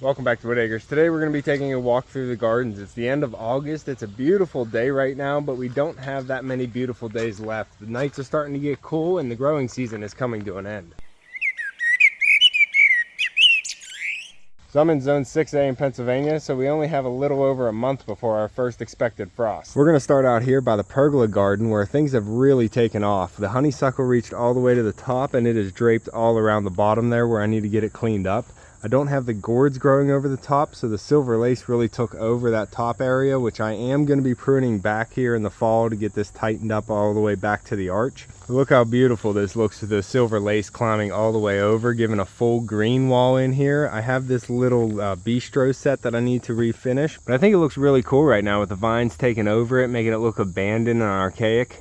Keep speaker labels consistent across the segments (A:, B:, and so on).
A: Welcome back to Wood Acres. Today we're going to be taking a walk through the gardens. It's the end of August. It's a beautiful day right now, but we don't have that many beautiful days left. The nights are starting to get cool and the growing season is coming to an end. So I'm in zone 6A in Pennsylvania, so we only have a little over a month before our first expected frost. We're going to start out here by the pergola garden where things have really taken off. The honeysuckle reached all the way to the top and it is draped all around the bottom there where I need to get it cleaned up. I don't have the gourds growing over the top, so the silver lace really took over that top area, which I am going to be pruning back here in the fall to get this tightened up all the way back to the arch. Look how beautiful this looks with the silver lace climbing all the way over, giving a full green wall in here. I have this little bistro set that I need to refinish, but I think it looks really cool right now with the vines taking over it, making it look abandoned and archaic.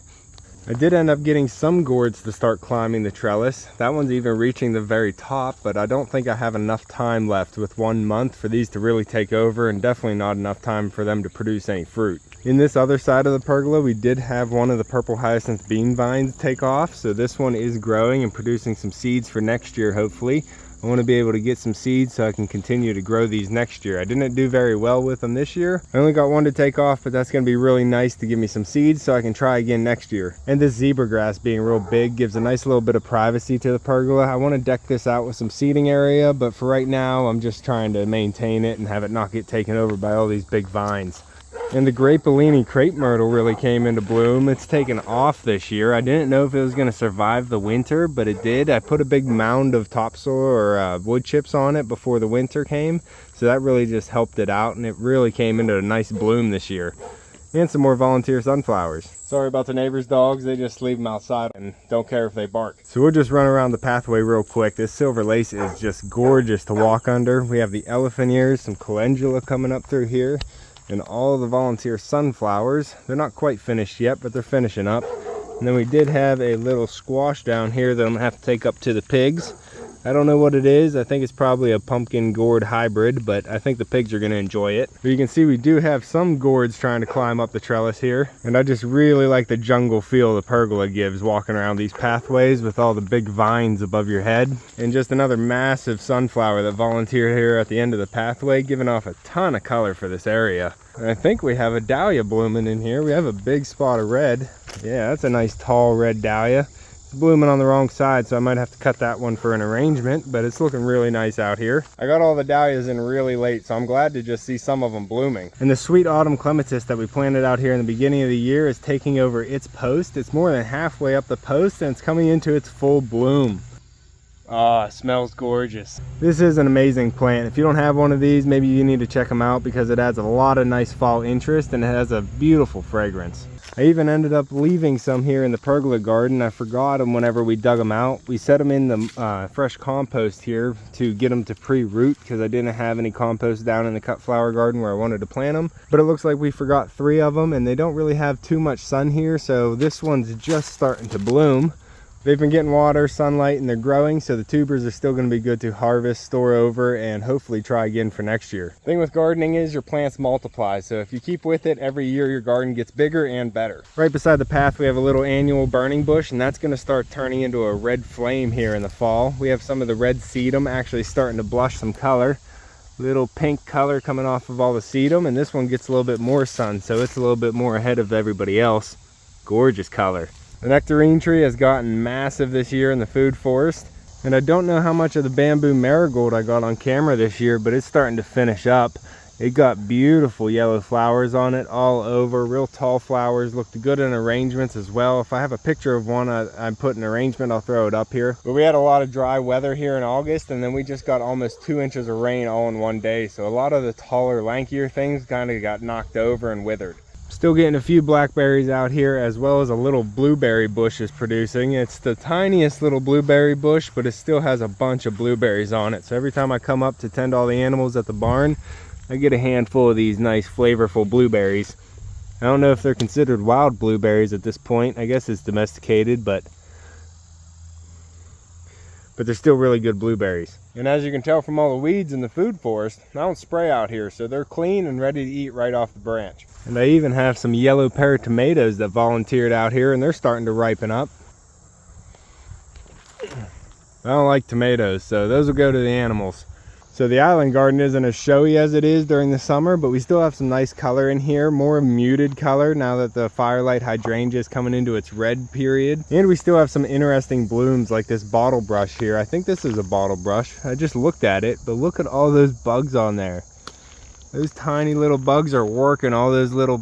A: I did end up getting some gourds to start climbing the trellis. That one's even reaching the very top, but I don't think I have enough time left with 1 month for these to really take over, and definitely not enough time for them to produce any fruit. In this other side of the pergola, we did have one of the purple hyacinth bean vines take off, so this one is growing and producing some seeds for next year, hopefully. I want to be able to get some seeds so I can continue to grow these next year. I didn't do very well with them this year. I only got one to take off, but that's going to be really nice to give me some seeds so I can try again next year. And this zebra grass being real big gives a nice little bit of privacy to the pergola. I want to deck this out with some seating area, but for right now I'm just trying to maintain it and have it not get taken over by all these big vines. And the Grapeolini crepe myrtle really came into bloom. It's taken off this year. I didn't know if it was going to survive the winter, but it did. I put a big mound of topsoil or wood chips on it before the winter came, so that really just helped it out, and it really came into a nice bloom this year. And some more volunteer sunflowers. Sorry about the neighbors' dogs, they just leave them outside and don't care if they bark. So we'll just run around the pathway real quick. This silver lace is just gorgeous to walk under. We have the elephant ears, some calendula coming up through here, and all the volunteer sunflowers. They're not quite finished yet, but they're finishing up. And then we did have a little squash down here that I'm gonna have to take up to the pigs. I don't know what it is. I think it's probably a pumpkin gourd hybrid, but I think the pigs are gonna enjoy it. But you can see we do have some gourds trying to climb up the trellis here. And I just really like the jungle feel the pergola gives walking around these pathways with all the big vines above your head. And just another massive sunflower that volunteered here at the end of the pathway, giving off a ton of color for this area. And I think we have a dahlia blooming in here. We have a big spot of red. Yeah, that's a nice tall red dahlia. It's blooming on the wrong side, so I might have to cut that one for an arrangement, but it's looking really nice out here. I got all the dahlias in really late, so I'm glad to just see some of them blooming. And the sweet autumn clematis that we planted out here in the beginning of the year is taking over its post. It's more than halfway up the post and it's coming into its full bloom. Ah, it smells gorgeous. This is an amazing plant. If you don't have one of these, maybe you need to check them out because it adds a lot of nice fall interest and it has a beautiful fragrance. I even ended up leaving some here in the pergola garden. I forgot them whenever we dug them out. We set them in the fresh compost here to get them to pre-root because I didn't have any compost down in the cut flower garden where I wanted to plant them. But it looks like we forgot 3 of them and they don't really have too much sun here, so this one's just starting to bloom. They've been getting water, sunlight, and they're growing, so the tubers are still going to be good to harvest, store over, and hopefully try again for next year. The thing with gardening is your plants multiply, so if you keep with it, every year your garden gets bigger and better. Right beside the path we have a little annual burning bush, and that's going to start turning into a red flame here in the fall. We have some of the red sedum actually starting to blush some color. Little pink color coming off of all the sedum, and this one gets a little bit more sun, so it's a little bit more ahead of everybody else. Gorgeous color. The nectarine tree has gotten massive this year in the food forest, and I don't know how much of the bamboo marigold I got on camera this year, but it's starting to finish up. It got beautiful yellow flowers on it all over, real tall flowers, looked good in arrangements as well. If I have a picture of one I put in arrangement, I'll throw it up here. But we had a lot of dry weather here in August, and then we just got almost 2 inches of rain all in one day, so a lot of the taller, lankier things kind of got knocked over and withered. Still getting a few blackberries out here, as well as a little blueberry bush is producing. It's the tiniest little blueberry bush, but it still has a bunch of blueberries on it. So every time I come up to tend all the animals at the barn, I get a handful of these nice flavorful blueberries. I don't know if they're considered wild blueberries at this point. I guess it's domesticated, but they're still really good blueberries. And as you can tell from all the weeds in the food forest, I don't spray out here, so they're clean and ready to eat right off the branch. And I even have some yellow pear tomatoes that volunteered out here, and they're starting to ripen up. I don't like tomatoes, so those will go to the animals. So the island garden isn't as showy as it is during the summer, but we still have some nice color in here, more muted color now that the firelight hydrangea is coming into its red period. And we still have some interesting blooms like this bottle brush here. I think this is a bottle brush. I just looked at it, but look at all those bugs on there. Those tiny little bugs are working all those little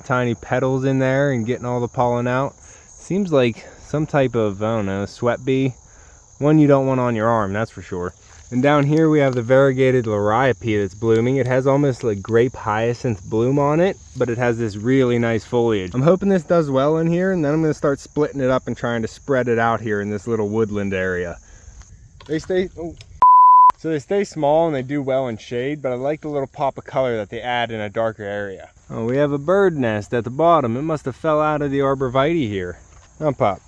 A: tiny petals in there and getting all the pollen out. Seems like some type of, I don't know, sweat bee. One you don't want on your arm, that's for sure. And down here we have the variegated liriope that's blooming. It has almost like grape hyacinth bloom on it, but it has this really nice foliage. I'm hoping this does well in here, and then I'm going to start splitting it up and trying to spread it out here in this little woodland area. So they stay small and they do well in shade, but I like the little pop of color that they add in a darker area. Oh, we have a bird nest at the bottom. It must have fell out of the arborvitae here. Oh, pop.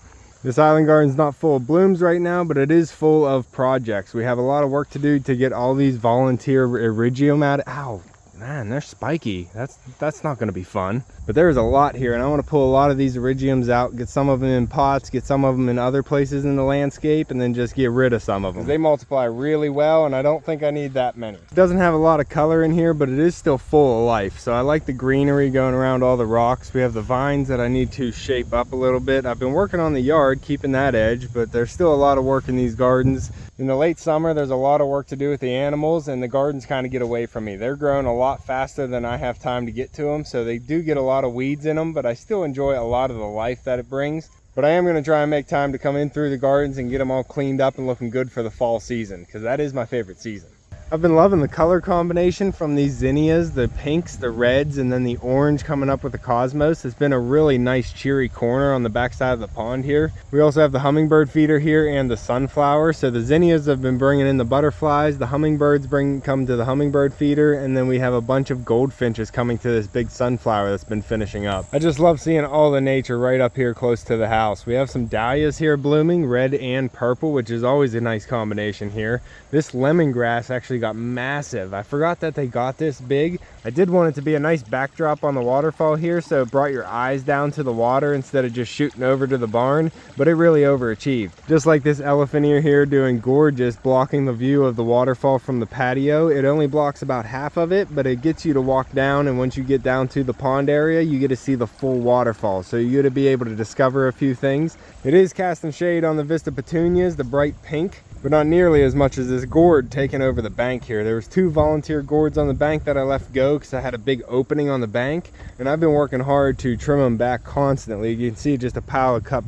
A: This island garden's not full of blooms right now, but it is full of projects. We have a lot of work to do to get all these volunteer iridium out. Ow, man, they're spiky. That's not going to be fun. But there's a lot here, and I want to pull a lot of these iridiums out, get some of them in pots, get some of them in other places in the landscape, and then just get rid of some of them. They multiply really well, and I don't think I need that many. It doesn't have a lot of color in here, but it is still full of life. So I like the greenery going around all the rocks. We have the vines that I need to shape up a little bit. I've been working on the yard, keeping that edge, but there's still a lot of work in these gardens. In the late summer, there's a lot of work to do with the animals, and the gardens kind of get away from me. They're growing a lot faster than I have time to get to them, so they do get a lot of weeds in them, but I still enjoy a lot of the life that it brings. But I am going to try and make time to come in through the gardens and get them all cleaned up and looking good for the fall season, because that is my favorite season. I've been loving the color combination from these zinnias, the pinks, the reds, and then the orange coming up with the cosmos. It's been a really nice cheery corner on the back side of the pond here. We also have the hummingbird feeder here and the sunflower. So the zinnias have been bringing in the butterflies, the hummingbirds come to the hummingbird feeder, and then we have a bunch of goldfinches coming to this big sunflower that's been finishing up. I just love seeing all the nature right up here close to the house. We have some dahlias here blooming, red and purple, which is always a nice combination here. This lemongrass actually got massive. I forgot that they got this big. I did want it to be a nice backdrop on the waterfall here, so it brought your eyes down to the water instead of just shooting over to the barn, but it really overachieved. Just like this elephant ear here doing gorgeous, blocking the view of the waterfall from the patio. It only blocks about half of it, but it gets you to walk down, and once you get down to the pond area, you get to see the full waterfall, so you get to be able to discover a few things. It is casting shade on the Vista petunias, the bright pink, but not nearly as much as this gourd taking over the bank here. There was 2 volunteer gourds on the bank that I left go because I had a big opening on the bank, and I've been working hard to trim them back constantly. You can see just a pile of cut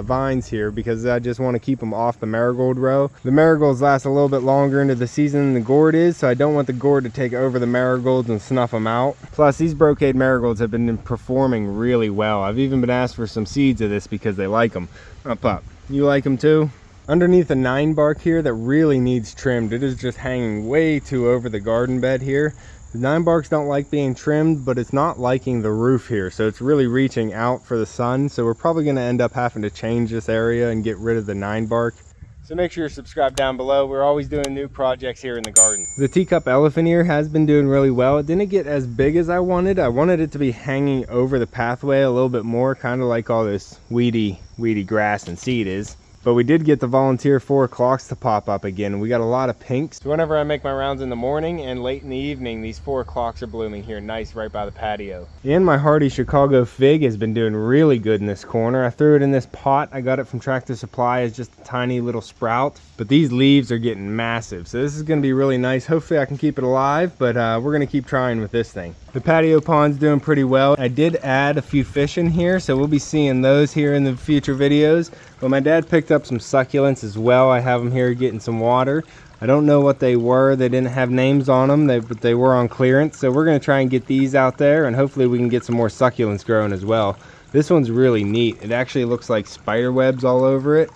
A: vines here because I just want to keep them off the marigold row. The marigolds last a little bit longer into the season than the gourd is, so I don't want the gourd to take over the marigolds and snuff them out. Plus, these brocade marigolds have been performing really well. I've even been asked for some seeds of this because they like them. Up, up. You like them too? Underneath the 9 bark here that really needs trimmed. It is just hanging way too over the garden bed here. The 9 barks don't like being trimmed, but it's not liking the roof here, so it's really reaching out for the sun. So we're probably going to end up having to change this area and get rid of the 9 bark. So make sure you're subscribed down below. We're always doing new projects here in the garden. The teacup elephant ear has been doing really well. It didn't get as big as I wanted. I wanted it to be hanging over the pathway a little bit more, kind of like all this weedy grass and seed is. But we did get the volunteer 4 o'clocks to pop up again. We got a lot of pinks. So whenever I make my rounds in the morning and late in the evening, these 4 o'clocks are blooming here nice right by the patio. And my hardy Chicago fig has been doing really good in this corner. I threw it in this pot. I got it from Tractor Supply as just a tiny little sprout. But these leaves are getting massive. So this is going to be really nice. Hopefully I can keep it alive, but we're going to keep trying with this thing. The patio pond's doing pretty well. I did add a few fish in here, so we'll be seeing those here in the future videos. But my dad picked up some succulents as well. I have them here getting some water. I don't know what they were. They didn't have names on them, but they were on clearance. So we're going to try and get these out there, and hopefully we can get some more succulents growing as well. This one's really neat. It actually looks like spider webs all over it.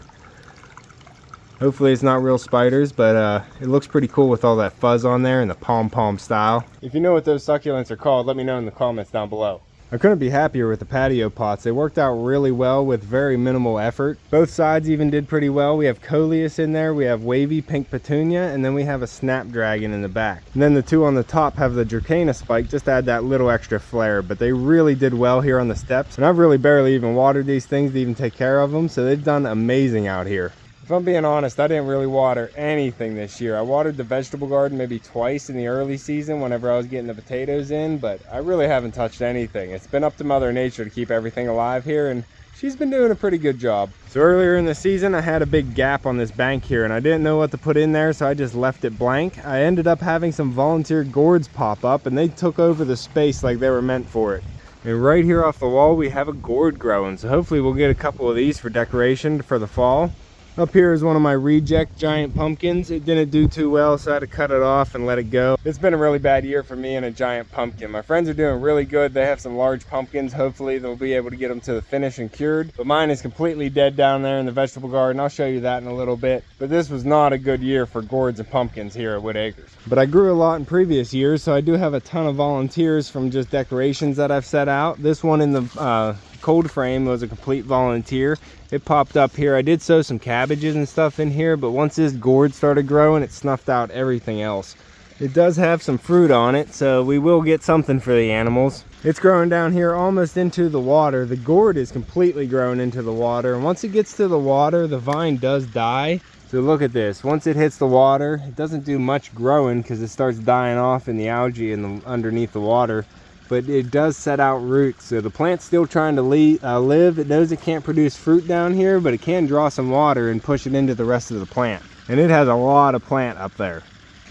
A: Hopefully it's not real spiders, but it looks pretty cool with all that fuzz on there and the pom-pom style. If you know what those succulents are called, let me know in the comments down below. I couldn't be happier with the patio pots. They worked out really well with very minimal effort. Both sides even did pretty well. We have coleus in there, we have wavy pink petunia, and then we have a snapdragon in the back. And then the 2 on the top have the dracena spike, just to add that little extra flair. But they really did well here on the steps. And I've really barely even watered these things to even take care of them, so they've done amazing out here. If I'm being honest, I didn't really water anything this year. I watered the vegetable garden maybe twice in the early season whenever I was getting the potatoes in, but I really haven't touched anything. It's been up to Mother Nature to keep everything alive here, and she's been doing a pretty good job. So earlier in the season, I had a big gap on this bank here, and I didn't know what to put in there, so I just left it blank. I ended up having some volunteer gourds pop up, and they took over the space like they were meant for it. And right here off the wall, we have a gourd growing, so hopefully we'll get a couple of these for decoration for the fall. Up here is one of my reject giant pumpkins. It didn't do too well, so I had to cut it off and let it go. It's been a really bad year for me and a giant pumpkin. My friends are doing really good. They have some large pumpkins. Hopefully they'll be able to get them to the finish and cured. But mine is completely dead down there in the vegetable garden. I'll show you that in a little bit. But this was not a good year for gourds and pumpkins here at Wood Acres. But I grew a lot in previous years, so I do have a ton of volunteers from just decorations that I've set out. This one in the cold frame was a complete volunteer. It popped up here. I did sow some cabbages and stuff in here, but once this gourd started growing, it snuffed out everything else. It does have some fruit on it, so we will get something for the animals. It's growing down here almost into the water. The gourd is completely grown into the water, and once it gets to the water, the vine does die. So look at this. Once it hits the water, it doesn't do much growing because it starts dying off in the algae underneath the water. But it does set out roots, so the plant's still trying to live. It knows it can't produce fruit down here, but it can draw some water and push it into the rest of the plant. And it has a lot of plant up there.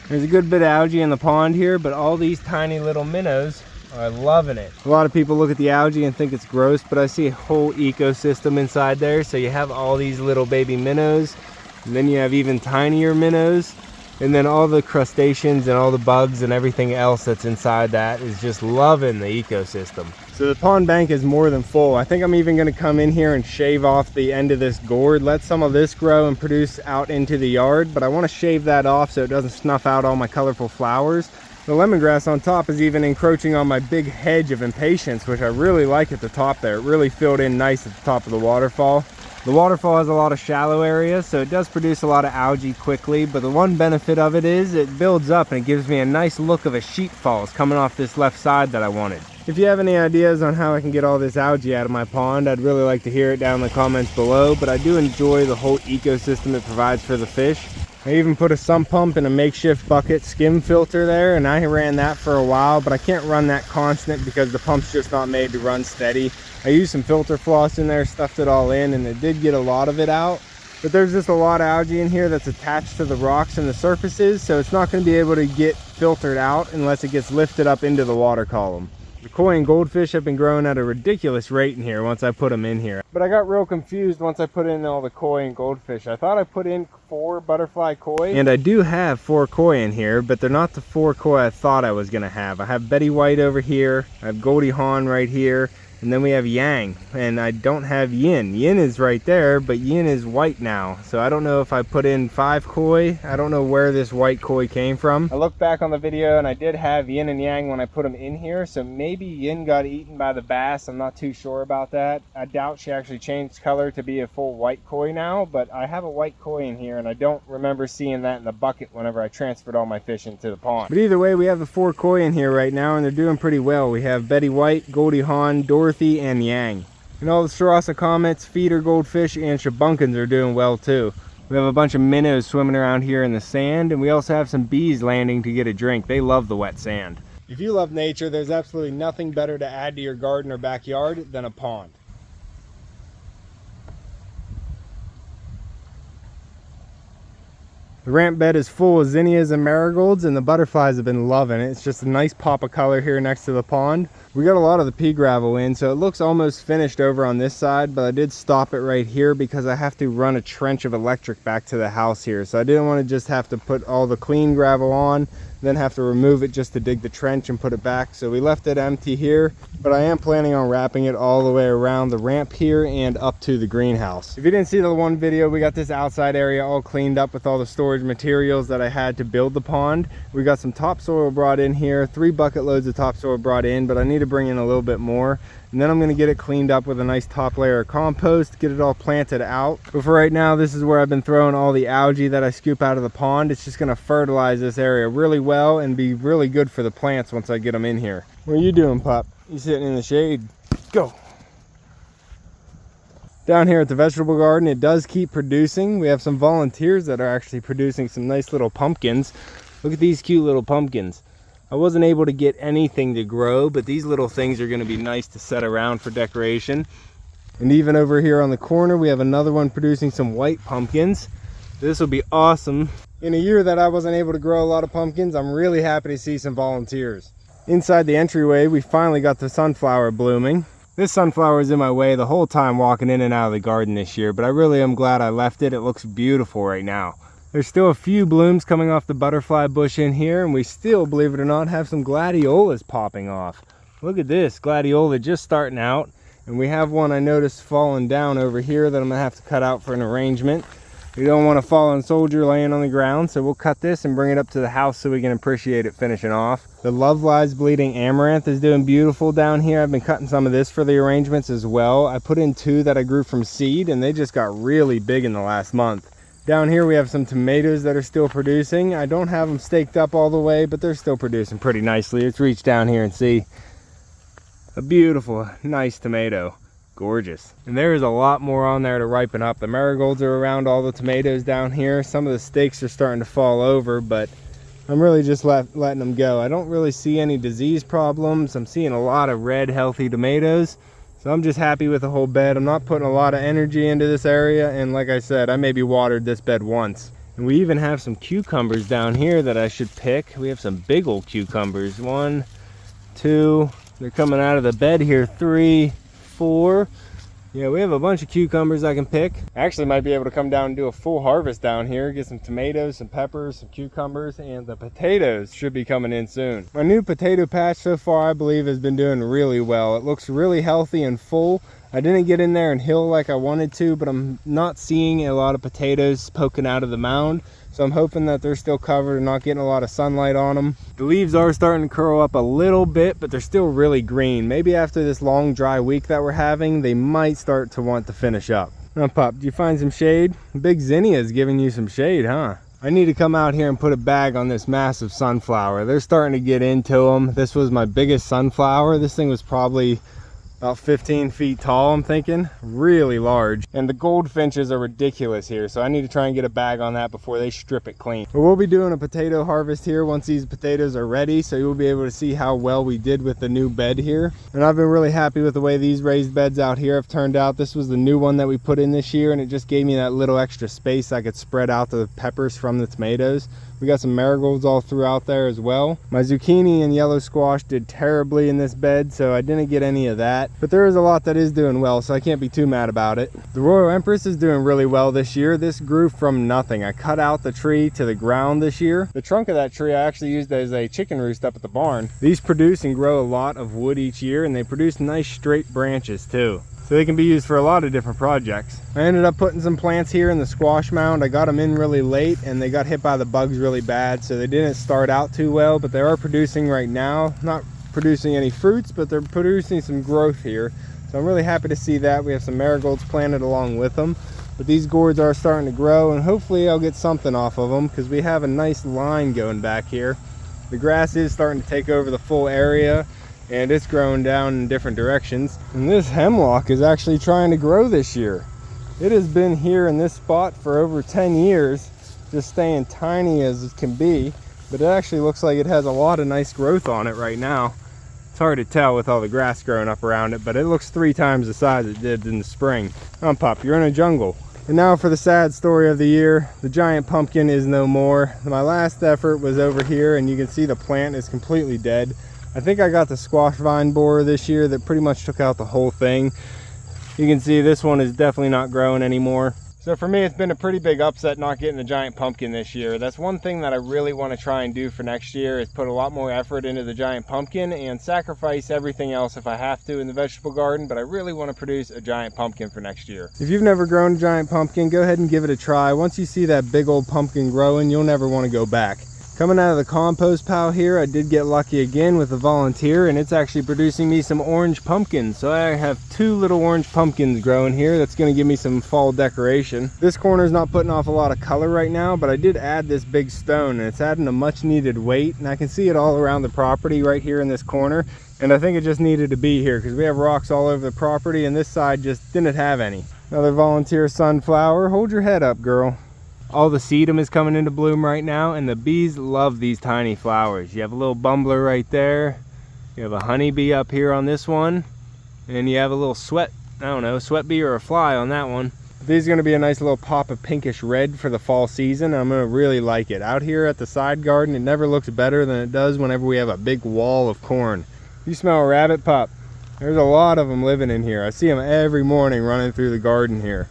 A: There's a good bit of algae in the pond here, but all these tiny little minnows are loving it. A lot of people look at the algae and think it's gross, but I see a whole ecosystem inside there. So you have all these little baby minnows, and then you have even tinier minnows. And then all the crustaceans and all the bugs and everything else that's inside that is just loving the ecosystem. So the pond bank is more than full. I think I'm even going to come in here and shave off the end of this gourd, let some of this grow and produce out into the yard, but I want to shave that off so it doesn't snuff out all my colorful flowers. The lemongrass on top is even encroaching on my big hedge of impatiens, which I really like at the top there. It really filled in nice at the top of the waterfall. The waterfall has a lot of shallow areas, so it does produce a lot of algae quickly, but the one benefit of it is it builds up and it gives me a nice look of a sheep falls coming off this left side that I wanted. If you have any ideas on how I can get all this algae out of my pond, I'd really like to hear it down in the comments below, but I do enjoy the whole ecosystem it provides for the fish. I even put a sump pump in a makeshift bucket skim filter there, and I ran that for a while, but I can't run that constant because the pump's just not made to run steady. I used some filter floss in there, stuffed it all in, and it did get a lot of it out. But there's just a lot of algae in here that's attached to the rocks and the surfaces, so it's not going to be able to get filtered out unless it gets lifted up into the water column. The koi and goldfish have been growing at a ridiculous rate in here once I put them in here. But I got real confused once I put in all the koi and goldfish. I thought I put in 4 butterfly koi. And I do have 4 koi in here, but they're not the 4 koi I thought I was going to have. I have Betty White over here, I have Goldie Hawn right here, and then we have Yang, and I don't have Yin. Yin is right there, but Yin is white now. So I don't know if I put in 5 koi. I don't know where this white koi came from. I looked back on the video and I did have Yin and Yang when I put them in here. So maybe Yin got eaten by the bass. I'm not too sure about that. I doubt she actually changed color to be a full white koi now, but I have a white koi in here and I don't remember seeing that in the bucket whenever I transferred all my fish into the pond. But either way, we have the 4 koi in here right now and they're doing pretty well. We have Betty White, Goldie Hawn, Dorothy, and Yang. And all the Sarasa comets, feeder goldfish, and shabunkins are doing well too. We have a bunch of minnows swimming around here in the sand, and we also have some bees landing to get a drink. They love the wet sand. If you love nature, there's absolutely nothing better to add to your garden or backyard than a pond. The ramp bed is full of zinnias and marigolds, and the butterflies have been loving it. It's just a nice pop of color here next to the pond. We got a lot of the pea gravel in, so it looks almost finished over on this side, but I did stop it right here because I have to run a trench of electric back to the house here. So I didn't want to just have to put all the clean gravel on, then have to remove it just to dig the trench and put it back. So we left it empty here, but I am planning on wrapping it all the way around the ramp here and up to the greenhouse. If you didn't see the one video, we got this outside area all cleaned up with all the storage materials that I had to build the pond. We got some topsoil brought in here, 3 bucket loads of topsoil brought in, but I need to bring in a little bit more. And then I'm going to get it cleaned up with a nice top layer of compost, get it all planted out. But for right now, this is where I've been throwing all the algae that I scoop out of the pond. It's just going to fertilize this area really well and be really good for the plants once I get them in here. What are you doing, pup? You sitting in the shade? Go. Down here at the vegetable garden, it does keep producing. We have some volunteers that are actually producing some nice little pumpkins. Look at these cute little pumpkins. I wasn't able to get anything to grow, but these little things are going to be nice to set around for decoration. And even over here on the corner, we have another one producing some white pumpkins. This will be awesome. In a year that I wasn't able to grow a lot of pumpkins, I'm really happy to see some volunteers. Inside the entryway, we finally got the sunflower blooming. This sunflower was in my way the whole time walking in and out of the garden this year, but I really am glad I left it. It looks beautiful right now. There's still a few blooms coming off the butterfly bush in here, and we still, believe it or not, have some gladiolas popping off. Look at this, gladiola just starting out, and we have one I noticed falling down over here that I'm gonna have to cut out for an arrangement. We don't want a fallen soldier laying on the ground, so we'll cut this and bring it up to the house so we can appreciate it finishing off. The Love Lies Bleeding Amaranth is doing beautiful down here. I've been cutting some of this for the arrangements as well. I put in 2 that I grew from seed, and they just got really big in the last month. Down here we have some tomatoes that are still producing. I don't have them staked up all the way, but they're still producing pretty nicely. Let's reach down here and see a beautiful, nice tomato. Gorgeous. And there is a lot more on there to ripen up. The marigolds are around all the tomatoes down here. Some of the stakes are starting to fall over, but I'm really just letting them go. I don't really see any disease problems. I'm seeing a lot of red, healthy tomatoes. So I'm just happy with the whole bed. I'm not putting a lot of energy into this area. And like I said, I maybe watered this bed once. And we even have some cucumbers down here that I should pick. We have some big old cucumbers. 1, 2, they're coming out of the bed here. 3, 4. Yeah, we have a bunch of cucumbers I can pick. I actually might be able to come down and do a full harvest down here, get some tomatoes, some peppers, some cucumbers, and the potatoes should be coming in soon. My new potato patch so far, I believe, has been doing really well. It looks really healthy and full. I didn't get in there and hill like I wanted to, but I'm not seeing a lot of potatoes poking out of the mound. So I'm hoping that they're still covered and not getting a lot of sunlight on them. The leaves are starting to curl up a little bit, but they're still really green. Maybe after this long dry week that we're having, they might start to want to finish up. Now, Pup, do you find some shade? Big zinnia is giving you some shade, huh? I need to come out here and put a bag on this massive sunflower. They're starting to get into them. This was my biggest sunflower. This thing was probably about 15 feet tall, I'm thinking. Really large. And the goldfinches are ridiculous here, so I need to try and get a bag on that before they strip it clean. But we'll be doing a potato harvest here once these potatoes are ready, so you'll be able to see how well we did with the new bed here. And I've been really happy with the way these raised beds out here have turned out. This was the new one that we put in this year, and it just gave me that little extra space I could spread out the peppers from the tomatoes. We got some marigolds all throughout there as well. My zucchini and yellow squash did terribly in this bed, so I didn't get any of that. But there is a lot that is doing well, so I can't be too mad about it. The Royal Empress is doing really well this year. This grew from nothing. I cut out the tree to the ground this year. The trunk of that tree I actually used as a chicken roost up at the barn. These produce and grow a lot of wood each year, and they produce nice straight branches too. So they can be used for a lot of different projects. I ended up putting some plants here in the squash mound. I got them in really late and they got hit by the bugs really bad, so they didn't start out too well, but they are producing right now. Not producing any fruits, but they're producing some growth here. So I'm really happy to see that. We have some marigolds planted along with them. But these gourds are starting to grow, and hopefully I'll get something off of them because we have a nice line going back here. The grass is starting to take over the full area, and it's growing down in different directions. And this hemlock is actually trying to grow this year. It has been here in this spot for over 10 years, just staying tiny as it can be, but it actually looks like it has a lot of nice growth on it right now. It's hard to tell with all the grass growing up around it, but it looks 3 times the size it did in the spring. Pup, you're in a jungle. And now for the sad story of the year. The giant pumpkin is no more. My last effort was over here, and you can see the plant is completely dead. I think I got the squash vine borer this year that pretty much took out the whole thing. You can see this one is definitely not growing anymore. So for me, it's been a pretty big upset not getting the giant pumpkin this year. That's one thing that I really want to try and do for next year, is put a lot more effort into the giant pumpkin and sacrifice everything else if I have to in the vegetable garden, but I really want to produce a giant pumpkin for next year. If you've never grown a giant pumpkin, go ahead and give it a try. Once you see that big old pumpkin growing, you'll never want to go back. Coming out of the compost pile here, I did get lucky again with a volunteer, and it's actually producing me some orange pumpkins. So I have 2 little orange pumpkins growing here. That's going to give me some fall decoration. This corner is not putting off a lot of color right now, but I did add this big stone, and it's adding a much needed weight, and I can see it all around the property right here in this corner. And I think it just needed to be here because we have rocks all over the property, and this side just didn't have any. Another volunteer sunflower. Hold your head up, girl. All the sedum is coming into bloom right now, and the bees love these tiny flowers. You have a little bumbler right there. You have a honeybee up here on this one. And you have a little sweat bee or a fly on that one. These are going to be a nice little pop of pinkish red for the fall season. I'm going to really like it. Out here at the side garden, it never looks better than it does whenever we have a big wall of corn. You smell a rabbit pup? There's a lot of them living in here. I see them every morning running through the garden here.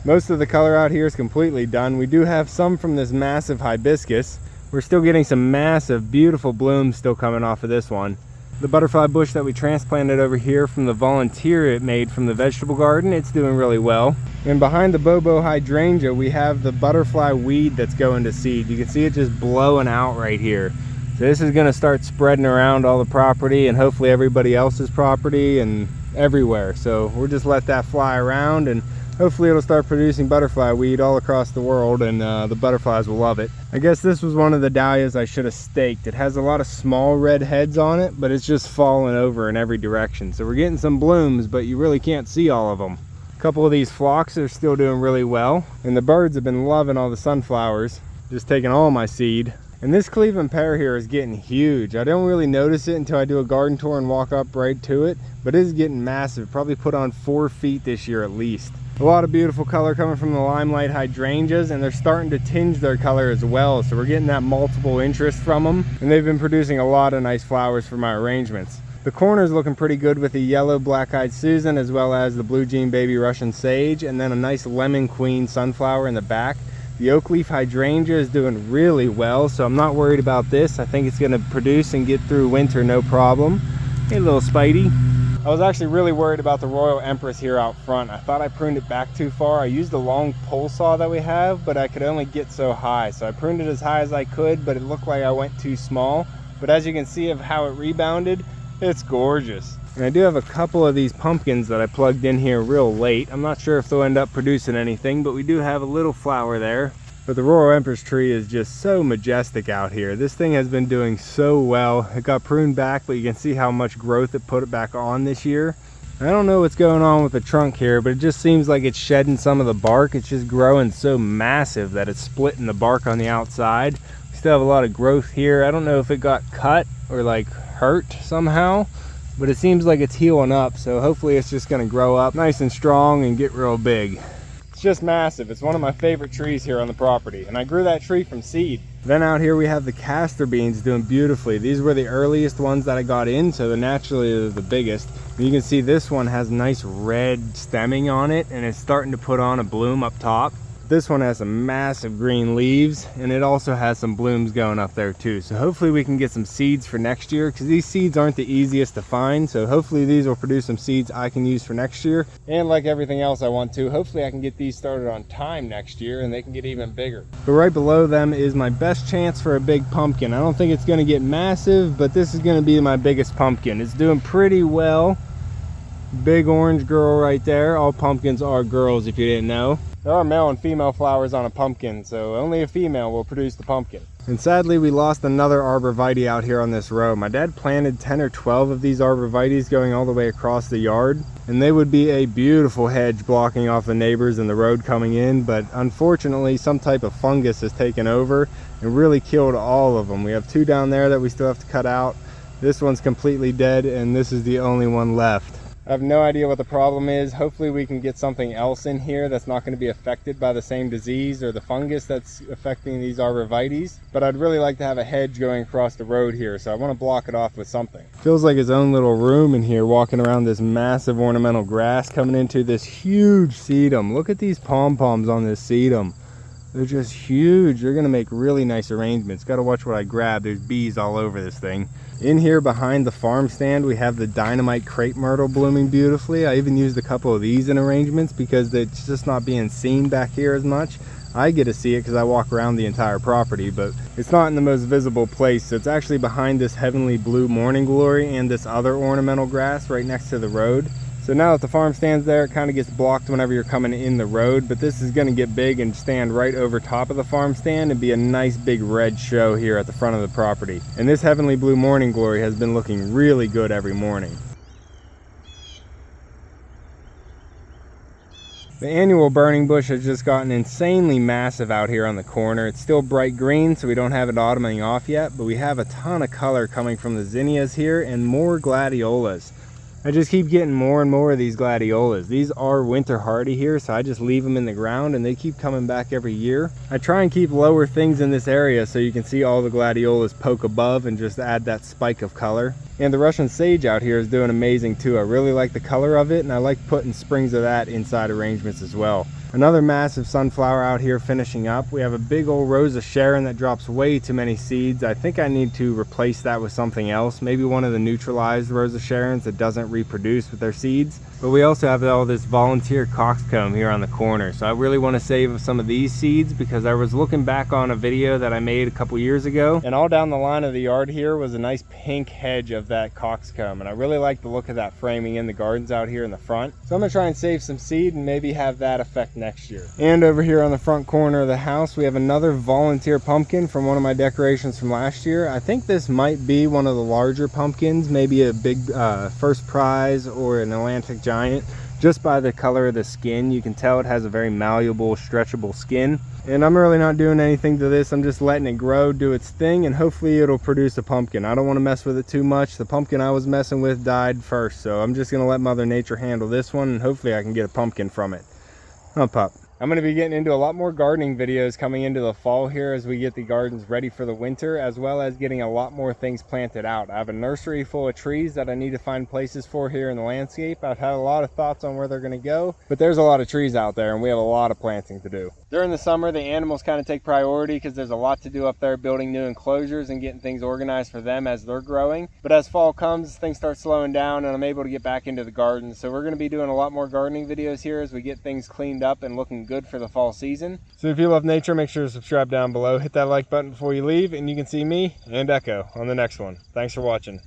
A: Most of the color out here is completely done. We do have some from this massive hibiscus. We're still getting some massive, beautiful blooms still coming off of this one. The butterfly bush that we transplanted over here from the volunteer it made from the vegetable garden, it's doing really well. And behind the bobo hydrangea, we have the butterfly weed that's going to seed. You can see it just blowing out right here. So this is going to start spreading around all the property and hopefully everybody else's property and everywhere. So we'll just let that fly around and hopefully it'll start producing butterfly weed all across the world, and the butterflies will love it. I guess this was one of the dahlias I should have staked. It has a lot of small red heads on it, but it's just falling over in every direction. So we're getting some blooms, but you really can't see all of them. A couple of these phlox are still doing really well, and the birds have been loving all the sunflowers, just taking all my seed. And this Cleveland pear here is getting huge. I don't really notice it until I do a garden tour and walk up right to it, but it is getting massive. Probably put on 4 feet this year at least. A lot of beautiful color coming from the limelight hydrangeas, and they're starting to tinge their color as well. So we're getting that multiple interest from them, and they've been producing a lot of nice flowers for my arrangements. The corner's looking pretty good with the yellow black-eyed Susan as well as the blue jean baby Russian sage, and then a nice lemon queen sunflower in the back. The oak leaf hydrangea is doing really well, so I'm not worried about this. I think it's going to produce and get through winter no problem. Hey little Spidey. I was actually really worried about the Royal Empress here out front. I thought I pruned it back too far. I used the long pole saw that we have, but I could only get so high. So I pruned it as high as I could, but it looked like I went too small. But as you can see of how it rebounded, it's gorgeous. And I do have a couple of these pumpkins that I plugged in here real late. I'm not sure if they'll end up producing anything, but we do have a little flower there. But the Royal Empress tree is just so majestic out here. This thing has been doing so well. It got pruned back, but you can see how much growth it put it back on this year. I don't know what's going on with the trunk here, but it just seems like it's shedding some of the bark. It's just growing so massive that it's splitting the bark on the outside. We still have a lot of growth here. I don't know if it got cut or like hurt somehow, but it seems like it's healing up. So hopefully it's just gonna grow up nice and strong and get real big. It's just massive. It's one of my favorite trees here on the property, and I grew that tree from seed. Then out here we have the castor beans doing beautifully. These were the earliest ones that I got in, so they're naturally the biggest. And you can see this one has nice red stemming on it, and it's starting to put on a bloom up top. This one has some massive green leaves, and it also has some blooms going up there too. So hopefully we can get some seeds for next year, because these seeds aren't the easiest to find. So hopefully these will produce some seeds I can use for next year. And like everything else I want to, hopefully I can get these started on time next year and they can get even bigger. But right below them is my best chance for a big pumpkin. I don't think it's going to get massive, but this is going to be my biggest pumpkin. It's doing pretty well. Big orange girl right there. All pumpkins are girls if you didn't know. There are male and female flowers on a pumpkin, so only a female will produce the pumpkin. And sadly, we lost another arborvitae out here on this row. My dad planted 10 or 12 of these arborvitaes going all the way across the yard, and they would be a beautiful hedge blocking off the neighbors and the road coming in, but unfortunately, some type of fungus has taken over and really killed all of them. We have 2 down there that we still have to cut out. This one's completely dead, and this is the only one left. I have no idea what the problem is. Hopefully we can get something else in here that's not going to be affected by the same disease or the fungus that's affecting these arborvitaes. But I'd really like to have a hedge going across the road here, so I want to block it off with something. Feels like his own little room in here, walking around this massive ornamental grass coming into this huge sedum. Look at these pom-poms on this sedum. They're just huge. They're going to make really nice arrangements. Got to watch what I grab. There's bees all over this thing. In here behind the farm stand, we have the dynamite crepe myrtle blooming beautifully. I even used a couple of these in arrangements because it's just not being seen back here as much. I get to see it because I walk around the entire property, but it's not in the most visible place. So it's actually behind this heavenly blue morning glory and this other ornamental grass right next to the road. So now that the farm stand's there, it kind of gets blocked whenever you're coming in the road, but this is going to get big and stand right over top of the farm stand and be a nice big red show here at the front of the property. And this heavenly blue morning glory has been looking really good every morning. The annual burning bush has just gotten insanely massive out here on the corner. It's still bright green, so we don't have it autumning off yet, but we have a ton of color coming from the zinnias here and more gladiolas. I just keep getting more and more of these gladiolas. These are winter hardy here, so I just leave them in the ground and they keep coming back every year. I try and keep lower things in this area so you can see all the gladiolas poke above and just add that spike of color. And the Russian sage out here is doing amazing too. I really like the color of it, and I like putting sprigs of that inside arrangements as well. Another massive sunflower out here finishing up. We have a big old Rose of Sharon that drops way too many seeds. I think I need to replace that with something else. Maybe one of the neutralized Rose of Sharons that doesn't reproduce with their seeds. But we also have all this volunteer coxcomb here on the corner. So I really want to save some of these seeds because I was looking back on a video that I made a couple years ago. And all down the line of the yard here was a nice pink hedge of that coxcomb. And I really like the look of that framing in the gardens out here in the front. So I'm going to try and save some seed and maybe have that effect next year. And over here on the front corner of the house, we have another volunteer pumpkin from one of my decorations from last year. I think this might be one of the larger pumpkins, maybe a big first prize or an Atlantic giant. Just by the color of the skin, you can tell it has a very malleable, stretchable skin. And I'm really not doing anything to this. I'm just letting it grow, do its thing, and hopefully it'll produce a pumpkin. I don't want to mess with it too much. The pumpkin I was messing with died first, so I'm just going to let Mother Nature handle this one, and hopefully I can get a pumpkin from it. Oh, pup. I'm going to be getting into a lot more gardening videos coming into the fall here as we get the gardens ready for the winter, as well as getting a lot more things planted out. I have a nursery full of trees that I need to find places for here in the landscape. I've had a lot of thoughts on where they're going to go, but there's a lot of trees out there and we have a lot of planting to do. During the summer, the animals kind of take priority because there's a lot to do up there building new enclosures and getting things organized for them as they're growing. But as fall comes, things start slowing down and I'm able to get back into the garden. So we're going to be doing a lot more gardening videos here as we get things cleaned up and looking good for the fall season. So if you love nature, make sure to subscribe down below, hit that like button before you leave, and you can see me and Echo on the next one. Thanks for watching.